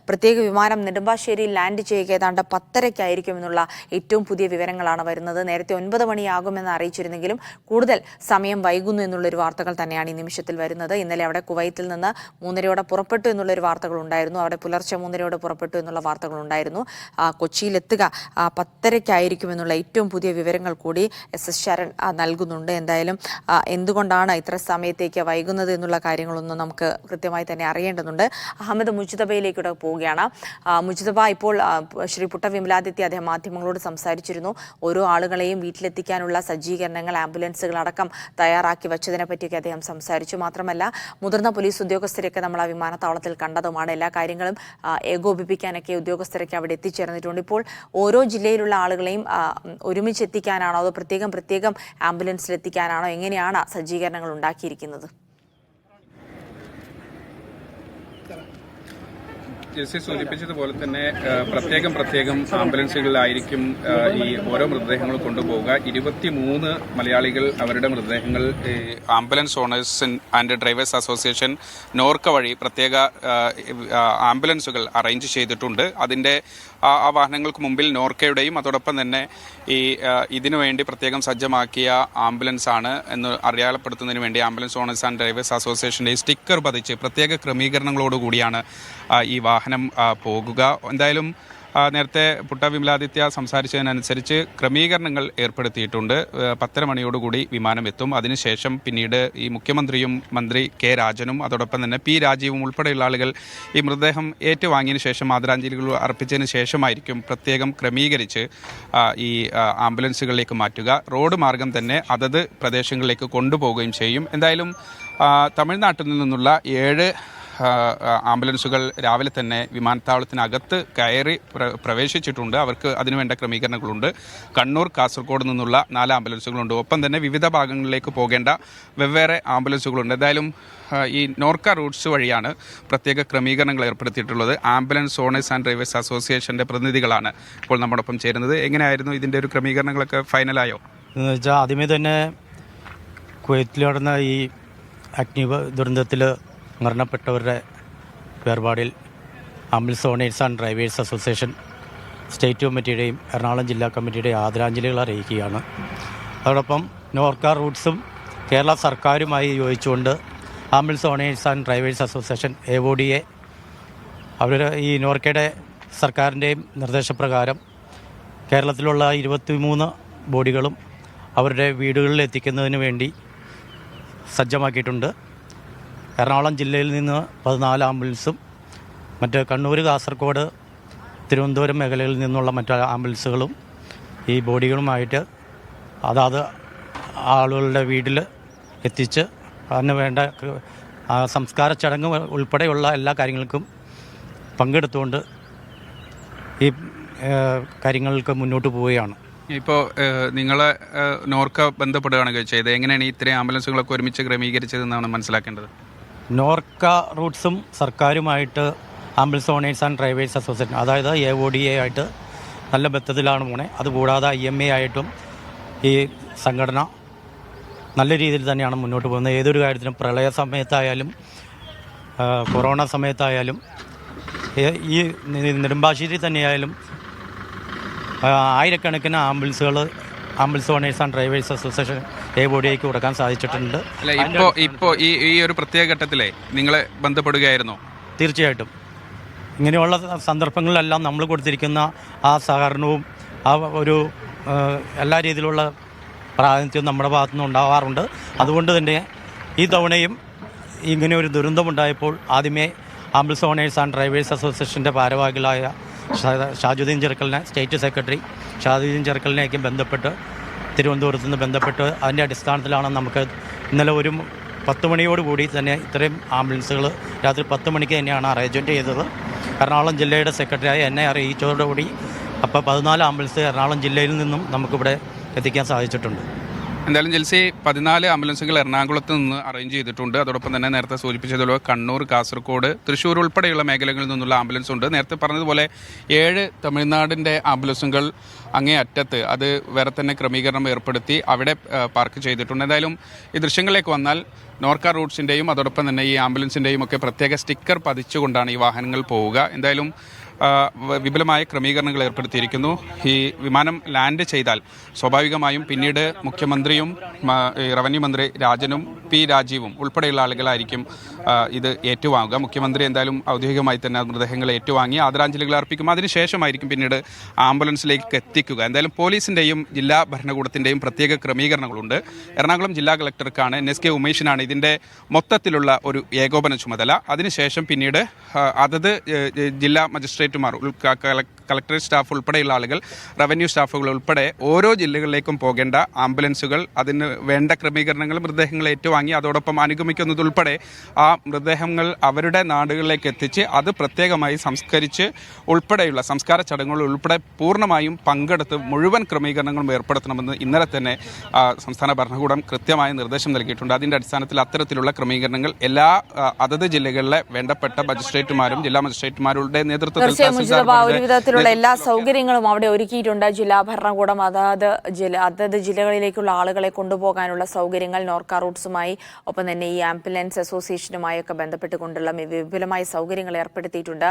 പ്രത്യേക വിമാനം നെടുമ്പാശ്ശേരിയിൽ ലാൻഡ് ചെയ്യുക ഏതാണ്ട് 10:30-ായിരിക്കുമെന്നുള്ള ഏറ്റവും പുതിയ വിവരങ്ങളാണ് വരുന്നത്. നേരത്തെ 9 മണിയാകുമെന്ന് അറിയിച്ചിരുന്നെങ്കിലും കൂടുതൽ സമയം വൈകുന്നു എന്നുള്ളൊരു വാർത്തകൾ തന്നെയാണ് ഈ നിമിഷത്തിൽ വരുന്നത്. ഇന്നലെ അവിടെ കുവൈത്തിൽ നിന്ന് 3:30 പുറപ്പെട്ടു എന്നുള്ളൊരു വാർത്തകൾ ഉണ്ടായിരുന്നു. അവിടെ പുലർച്ചെ 3:30 പുറപ്പെട്ടു എന്നുള്ള വാർത്തകൾ ഉണ്ടായിരുന്നു. കൊച്ചിയിലെത്തുക 10:30-ായിരിക്കുമെന്നുള്ള ഏറ്റവും പുതിയ വിവരങ്ങൾ കൂടി SS ശരൺ നൽകുന്നുണ്ട്. എന്തായാലും എന്തുകൊണ്ടാണ് ഇത്ര സമയത്തേക്ക് വൈകുന്നത് എന്നുള്ള കാര്യങ്ങളൊന്നും നമുക്ക് കൃത്യമായി തന്നെ അറിയേണ്ടതുണ്ട്. അഹമ്മദ് മുജിതബയിലേക്കൂടെ പോവുകയാണ്. മുജിതബ, ഇപ്പോൾ ശ്രീ പുട്ട വിമലാദിത്യ അദ്ദേഹം മാധ്യമങ്ങളോട് സംസാരിച്ചിരുന്നു. ഓരോ ആളുകളെയും വീട്ടിലെത്തിക്കാനുള്ള സജ്ജീകരണങ്ങൾ, ആംബുലൻസുകൾ അടക്കം തയ്യാറാക്കി വെച്ചതിനെ പറ്റിയൊക്കെ അദ്ദേഹം സംസാരിച്ചു. മാത്രമല്ല, മുതിർന്ന പോലീസ് ഉദ്യോഗസ്ഥരെയൊക്കെ നമ്മൾ ആ വിമാനത്താവളത്തിൽ കണ്ടതുമാണ്. എല്ലാ കാര്യങ്ങളും ഏകോപിപ്പിക്കാനൊക്കെ ഉദ്യോഗസ്ഥരൊക്കെ അവിടെ എത്തിച്ചേർന്നിട്ടുണ്ട്. ഇപ്പോൾ ഓരോ ജില്ലയിലുള്ള ആളുകളെയും ഒരുമിച്ച് എത്തിക്കാനാണോ അതോ പ്രത്യേകം ആംബുലൻസിൽ എത്തിക്കാനാണോ, എങ്ങനെയാണ് സജ്ജീകരണങ്ങൾ ഉണ്ടാക്കിയിരിക്കുന്നത്? ജെസ്സി സൂചിപ്പിച്ചതുപോലെ തന്നെ പ്രത്യേകം ആംബുലൻസുകളിലായിരിക്കും ഈ ഓരോ മൃതദേഹങ്ങൾ കൊണ്ടുപോവുക. 23 മലയാളികൾ അവരുടെ മൃതദേഹങ്ങൾ ambulance owners and drivers association Norka വഴി പ്രത്യേക ആംബുലൻസുകൾ അറേഞ്ച് ചെയ്തിട്ടുണ്ട്. അതിൻ്റെ ആ വാഹനങ്ങൾക്ക് മുമ്പിൽ നോർക്കയുടെയും അതോടൊപ്പം തന്നെ ഇതിനുവേണ്ടി പ്രത്യേകം സജ്ജമാക്കിയ ആംബുലൻസ് ആണ് എന്ന് അടയാളപ്പെടുത്തുന്നതിന് വേണ്ടി ആംബുലൻസ് ഓണേഴ്സ് ആൻഡ് ഡ്രൈവേഴ്സ് അസോസിയേഷൻ്റെ സ്റ്റിക്കർ പതിച്ച് പ്രത്യേക ക്രമീകരണങ്ങളോടുകൂടിയാണ് ഈ വാഹനം പോകുക. എന്തായാലും നേരത്തെ പുട്ട വിമലാദിത്യ സംസാരിച്ചതിനനുസരിച്ച് ക്രമീകരണങ്ങൾ ഏർപ്പെടുത്തിയിട്ടുണ്ട്. 10:30 മണിയോടുകൂടി വിമാനം എത്തും. അതിനുശേഷം പിന്നീട് ഈ മുഖ്യമന്ത്രിയും മന്ത്രി കെ രാജനും അതോടൊപ്പം തന്നെ പി രാജീവും ഉൾപ്പെടെയുള്ള ആളുകൾ ഈ മൃതദേഹം ഏറ്റുവാങ്ങിയതിനു ശേഷം ആദരാഞ്ജലികൾ അർപ്പിച്ചതിന് ശേഷമായിരിക്കും പ്രത്യേകം ക്രമീകരിച്ച് ഈ ആംബുലൻസുകളിലേക്ക് മാറ്റുക. റോഡ് മാർഗം തന്നെ അതത് പ്രദേശങ്ങളിലേക്ക് കൊണ്ടുപോവുകയും ചെയ്യും. എന്തായാലും തമിഴ്നാട്ടിൽ നിന്നുള്ള 7 ആംബുലൻസുകൾ രാവിലെ തന്നെ വിമാനത്താവളത്തിനകത്ത് കയറി പ്രവേശിച്ചിട്ടുണ്ട്. അവർക്ക് അതിനുവേണ്ട ക്രമീകരണങ്ങളുണ്ട്. കണ്ണൂർ, കാസർഗോഡ് നിന്നുള്ള 4 ആംബുലൻസുകളുണ്ട്. ഒപ്പം തന്നെ വിവിധ ഭാഗങ്ങളിലേക്ക് പോകേണ്ട വെവ്വേറെ ആംബുലൻസുകളുണ്ട്. എന്തായാലും ഈ നോർക്ക റൂട്ട്സ് വഴിയാണ് പ്രത്യേക ക്രമീകരണങ്ങൾ ഏർപ്പെടുത്തിയിട്ടുള്ളത്. ആംബുലൻസ് ഓണേഴ്സ് ആൻഡ് ഡ്രൈവേഴ്സ് അസോസിയേഷൻ്റെ പ്രതിനിധികളാണ് ഇപ്പോൾ നമ്മോടൊപ്പം ചേരുന്നത്. എങ്ങനെയായിരുന്നു ഇതിൻ്റെ ഒരു ക്രമീകരണങ്ങളൊക്കെ ഫൈനലായോ? എന്ന് വെച്ചാൽ ആദ്യമേ തന്നെ കുവൈത്തിൽ നടന്ന ഈ അഗ്നി ദുരന്തത്തിൽ മരണപ്പെട്ടവരുടെ വേർപാടിൽ ambulance owners and drivers association state കമ്മിറ്റിയുടെയും എറണാകുളം ജില്ലാ കമ്മിറ്റിയുടെയും ആദരാഞ്ജലികൾ അറിയിക്കുകയാണ്. അതോടൊപ്പം നോർക്ക റൂട്ട്സും കേരള സർക്കാരുമായി യോജിച്ചുകൊണ്ട് ambulance owners and drivers association AODA അവർ ഈ നോർക്കയുടെ സർക്കാരിൻ്റെയും നിർദ്ദേശപ്രകാരം കേരളത്തിലുള്ള 23 ബോഡികളും അവരുടെ വീടുകളിൽ എത്തിക്കുന്നതിന് വേണ്ടി സജ്ജമാക്കിയിട്ടുണ്ട്. എറണാകുളം ജില്ലയിൽ നിന്ന് 14 ആംബുലൻസും മറ്റ് കണ്ണൂർ, കാസർഗോഡ്, തിരുവനന്തപുരം മേഖലകളിൽ നിന്നുള്ള മറ്റ് ആംബുലൻസുകളും ഈ ബോഡികളുമായിട്ട് അതാത് ആളുകളുടെ വീട്ടിൽ എത്തിച്ച് അതിന് വേണ്ട സംസ്കാര ചടങ്ങ് ഉൾപ്പെടെയുള്ള എല്ലാ കാര്യങ്ങൾക്കും പങ്കെടുത്തുകൊണ്ട് ഈ കാര്യങ്ങൾക്ക് മുന്നോട്ട് പോവുകയാണ്. ഇപ്പോൾ നിങ്ങളെ നോർക്ക ബന്ധപ്പെടുകയാണ് ചെയ്തത്. എങ്ങനെയാണ് ഇത്രയും ആംബുലൻസുകളൊക്കെ ഒരുമിച്ച് ക്രമീകരിച്ചതെന്നാണ് മനസ്സിലാക്കേണ്ടത്? നോർക്ക റൂട്ട്സും സർക്കാരുമായിട്ട് ambulance owners and drivers association, അതായത് AODA ആയിട്ട് നല്ല ബന്ധത്തിലാണ് പോണേ. അതുകൂടാതെ IMA ആയിട്ടും ഈ സംഘടന നല്ല രീതിയിൽ തന്നെയാണ് മുന്നോട്ട് പോകുന്നത്. ഏതൊരു കാര്യത്തിനും പ്രളയ സമയത്തായാലും കൊറോണ സമയത്തായാലും ഈ നെടുമ്പാശ്ശേരി തന്നെയായാലും ആയിരക്കണക്കിന് ambulance owners and drivers association AODAയ്ക്ക് കൊടുക്കാൻ സാധിച്ചിട്ടുണ്ട്. ഇപ്പോൾ ഈ ഒരു പ്രത്യേക ഘട്ടത്തിലെ നിങ്ങളെ ബന്ധപ്പെടുകയായിരുന്നോ? തീർച്ചയായിട്ടും ഇങ്ങനെയുള്ള സന്ദർഭങ്ങളിലെല്ലാം നമ്മൾ കൊടുത്തിരിക്കുന്ന ആ സഹകരണവും ആ ഒരു എല്ലാ രീതിയിലുള്ള പ്രാതിനിധ്യവും നമ്മുടെ ഭാഗത്തുനിന്ന് ഉണ്ടാവാറുണ്ട്. അതുകൊണ്ട് തന്നെ ഈ തവണയും ഇങ്ങനെ ഒരു ദുരന്തമുണ്ടായപ്പോൾ ആദ്യമേ ആംബുലൻസ് ഓണേഴ്സ് ആൻഡ് ഡ്രൈവേഴ്സ് അസോസിയേഷൻ്റെ ഭാരവാഹികളായ ഷാജുദ്ദീൻ ചെറുക്കലിനെ, സ്റ്റേറ്റ് സെക്രട്ടറി ഷാജുദ്ദീൻ ചെറുക്കലിനെയൊക്കെ ബന്ധപ്പെട്ട് തിരുവനന്തപുരത്ത് നിന്ന് ബന്ധപ്പെട്ട് അതിൻ്റെ അടിസ്ഥാനത്തിലാണ് നമുക്ക് ഇന്നലെ ഒരു 10 മണിയോടുകൂടി തന്നെ ഇത്രയും ആംബുലൻസുകൾ രാത്രി 10 മണിക്ക് തന്നെയാണ് അറേഞ്ച്മെൻറ്റ് ചെയ്തത്. എറണാകുളം ജില്ലയുടെ സെക്രട്ടറിയായി എന്നെ അറിയിച്ചതോടുകൂടി അപ്പോൾ 14 ആംബുലൻസ് എറണാകുളം ജില്ലയിൽ നിന്നും നമുക്കിവിടെ എത്തിക്കാൻ സാധിച്ചിട്ടുണ്ട്. എന്തായാലും ജിൽസി 14 ആംബുലൻസുകൾ എറണാകുളത്ത് നിന്ന് അറേഞ്ച് ചെയ്തിട്ടുണ്ട്. അതോടൊപ്പം തന്നെ നേരത്തെ സൂചിപ്പിച്ചതുപോലെ കണ്ണൂർ, കാസർഗോഡ്, തൃശ്ശൂർ ഉൾപ്പെടെയുള്ള മേഖലകളിൽ നിന്നുള്ള ആംബുലൻസ് ഉണ്ട്. നേരത്തെ പറഞ്ഞതുപോലെ 7 തമിഴ്നാടിൻ്റെ ആംബുലൻസുകൾ അങ്ങേ അറ്റത്ത് അത് വേറെ തന്നെ ക്രമീകരണം ഏർപ്പെടുത്തി അവിടെ പാർക്ക് ചെയ്തിട്ടുണ്ട്. എന്തായാലും ഈ ദൃശ്യങ്ങളിലേക്ക് വന്നാൽ നോർക്ക റൂട്ട്സിൻ്റെയും അതോടൊപ്പം തന്നെ ഈ ആംബുലൻസിൻ്റെയും ഒക്കെ പ്രത്യേക സ്റ്റിക്കർ പതിച്ചുകൊണ്ടാണ് ഈ വാഹനങ്ങൾ പോവുക. എന്തായാലും വിപുലമായ ക്രമീകരണങ്ങൾ ഏർപ്പെടുത്തിയിരിക്കുന്നു. ഈ വിമാനം ലാൻഡ് ചെയ്താൽ സ്വാഭാവികമായും പിന്നീട് മുഖ്യമന്ത്രിയും റവന്യൂ മന്ത്രി രാജനും പി രാജീവും ഉൾപ്പെടെയുള്ള ആളുകളായിരിക്കും ഇത് ഏറ്റുവാങ്ങുക. മുഖ്യമന്ത്രി എന്തായാലും ഔദ്യോഗികമായി തന്നെ മൃതദേഹങ്ങൾ ഏറ്റുവാങ്ങി ആദരാഞ്ജലികൾ അർപ്പിക്കും. അതിനുശേഷമായിരിക്കും പിന്നീട് ആംബുലൻസിലേക്ക് എത്തിക്കുക. എന്തായാലും പോലീസിൻ്റെയും ജില്ലാ ഭരണകൂടത്തിൻ്റെയും പ്രത്യേക ക്രമീകരണങ്ങളുണ്ട്. എറണാകുളം ജില്ലാ കളക്ടർക്കാണ് NSK ഉമേഷിനാണ് ഇതിൻ്റെ മൊത്തത്തിലുള്ള ഒരു ഏകോപന ചുമതല. അതിനുശേഷം പിന്നീട് അതത് ജില്ലാ മജിസ്ട്രേറ്റുമാർ, കളക്ടറേറ്റ് സ്റ്റാഫ് ഉൾപ്പെടെയുള്ള ആളുകൾ, റവന്യൂ സ്റ്റാഫുകൾ ഉൾപ്പെടെ ഓരോ ജില്ലകളിലേക്കും പോകേണ്ട ആംബുലൻസുകൾ, അതിന് വേണ്ട ക്രമീകരണങ്ങൾ, മൃതദേഹങ്ങൾ ഏറ്റുവാങ്ങി അതോടൊപ്പം അനുഗമിക്കുന്നതുൾപ്പെടെ ആ മൃതദേഹങ്ങൾ അവരുടെ നാടുകളിലേക്ക് എത്തിച്ച് അത് പ്രത്യേകമായി സംസ്കരിച്ച് ഉൾപ്പെടെയുള്ള സംസ്കാര ചടങ്ങുകൾ ഉൾപ്പെടെ പൂർണ്ണമായും പങ്കെടുത്ത് മുഴുവൻ ക്രമീകരണങ്ങളും ഏർപ്പെടുത്തണമെന്ന് ഇന്നലെ തന്നെ സംസ്ഥാന ഭരണകൂടം കൃത്യമായ നിർദ്ദേശം നൽകിയിട്ടുണ്ട്. അതിൻ്റെ അടിസ്ഥാനത്തിൽ അത്തരത്തിലുള്ള ക്രമീകരണങ്ങൾ എല്ലാ അതത് ജില്ലകളിലെ വേണ്ടപ്പെട്ട മജിസ്ട്രേറ്റുമാരും ജില്ലാ മജിസ്ട്രേറ്റുമാരുടെ നേതൃത്വത്തിൽ ഒരുവിധത്തിലുള്ള എല്ലാ സൗകര്യങ്ങളും അവിടെ ഒരുക്കിയിട്ടുണ്ട്. ജില്ലാ ഭരണകൂടം അതത് ജില്ലകളിലേക്കുള്ള ആളുകളെ കൊണ്ടുപോകാനുള്ള സൗകര്യങ്ങൾ നോർക്ക റൂട്ട്സുമായി ഒപ്പം തന്നെ ഈ ആംബുലൻസ് അസോസിയേഷനുമായൊക്കെ ബന്ധപ്പെട്ടുകൊണ്ടുള്ള വിപുലമായ സൗകര്യങ്ങൾ ഏർപ്പെടുത്തിയിട്ടുണ്ട്.